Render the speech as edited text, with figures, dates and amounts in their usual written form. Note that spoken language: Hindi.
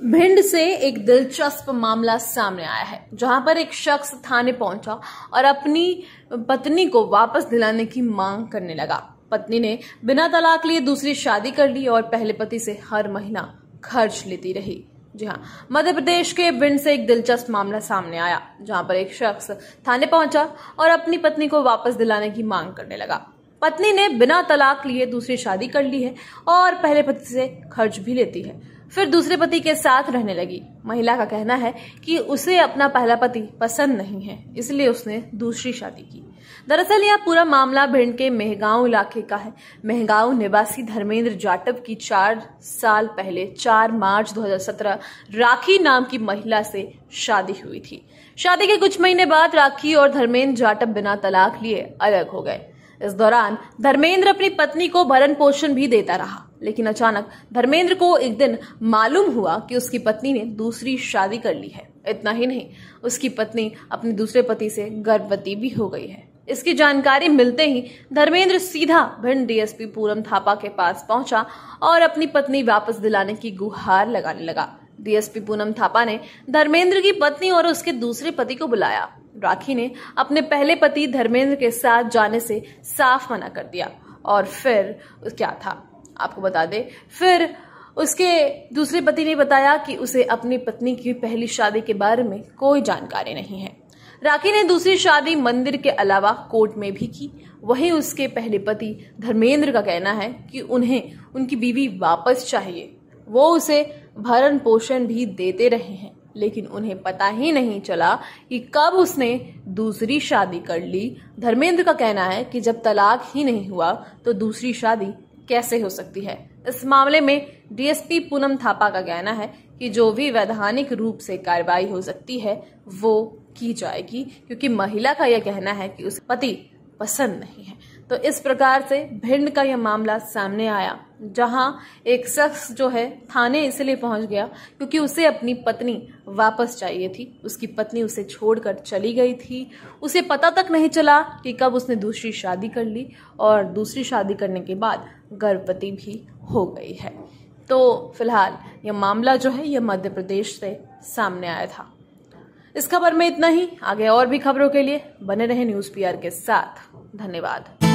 भिंड से एक दिलचस्प मामला सामने आया है, जहां पर एक शख्स थाने पहुंचा और अपनी पत्नी को वापस दिलाने की मांग करने लगा। पत्नी ने बिना तलाक लिए दूसरी शादी कर ली और पहले पति से हर महीना खर्च लेती रही। जी हाँ, मध्य प्रदेश के भिंड से एक दिलचस्प मामला सामने आया, जहां पर एक शख्स थाने पहुंचा और अपनी पत्नी को वापस दिलाने की मांग करने लगा। पत्नी ने बिना तलाक लिए दूसरी शादी कर ली है और पहले पति से खर्च भी लेती है, फिर दूसरे पति के साथ रहने लगी। महिला का कहना है कि उसे अपना पहला पति पसंद नहीं है, इसलिए उसने दूसरी शादी की। दरअसल यह पूरा मामला भिंड के मेहगांव इलाके का है। मेहगांव निवासी धर्मेंद्र जाटव की 4 साल पहले 4 मार्च 2017 राखी नाम की महिला से शादी हुई थी। शादी के कुछ महीने बाद राखी और धर्मेंद्र जाटव बिना तलाक लिए अलग हो गए। इस दौरान धर्मेंद्र अपनी पत्नी को भरण पोषण भी देता रहा, लेकिन अचानक धर्मेंद्र को एक दिन मालूम हुआ कि उसकी पत्नी ने दूसरी शादी कर ली है। इतना ही नहीं, उसकी पत्नी अपने दूसरे पति से गर्भवती भी हो गई है। इसकी जानकारी मिलते ही धर्मेंद्र सीधा भिंड डीएसपी पूनम थापा के पास पहुंचा और अपनी पत्नी वापस दिलाने की गुहार लगाने लगा। डीएसपी पूनम थापा ने धर्मेंद्र की पत्नी और उसके दूसरे पति को बुलाया। राखी ने अपने पहले पति धर्मेंद्र के साथ जाने से साफ मना कर दिया और फिर क्या था आपको बता दे, फिर उसके दूसरे पति ने बताया कि उसे अपनी पत्नी की पहली शादी के बारे में कोई जानकारी नहीं है। राखी ने दूसरी शादी मंदिर के अलावा कोर्ट में भी की। वहीं उसके पहले पति धर्मेंद्र का कहना है कि उन्हें उनकी बीवी वापस चाहिए। वो उसे भरण पोषण भी देते रहे हैं, लेकिन उन्हें पता ही नहीं चला कि कब उसने दूसरी शादी कर ली। धर्मेंद्र का कहना है कि जब तलाक ही नहीं हुआ तो दूसरी शादी कैसे हो सकती है। इस मामले में डीएसपी पूनम थापा का कहना है कि जो भी वैधानिक रूप से कार्रवाई हो सकती है वो की जाएगी, क्योंकि महिला का यह कहना है कि उसे पति पसंद नहीं है। तो इस प्रकार से भिंड का यह मामला सामने आया, जहां एक शख्स जो है थाने इसलिए पहुंच गया क्योंकि उसे अपनी पत्नी वापस चाहिए थी। उसकी पत्नी उसे छोड़कर चली गई थी। उसे पता तक नहीं चला कि कब उसने दूसरी शादी कर ली और दूसरी शादी करने के बाद गर्भवती भी हो गई है। तो फिलहाल यह मामला जो है यह मध्य प्रदेश से सामने आया था। इस खबर में इतना ही। आगे और भी खबरों के लिए बने रहें न्यूज़ पीआर के साथ। धन्यवाद।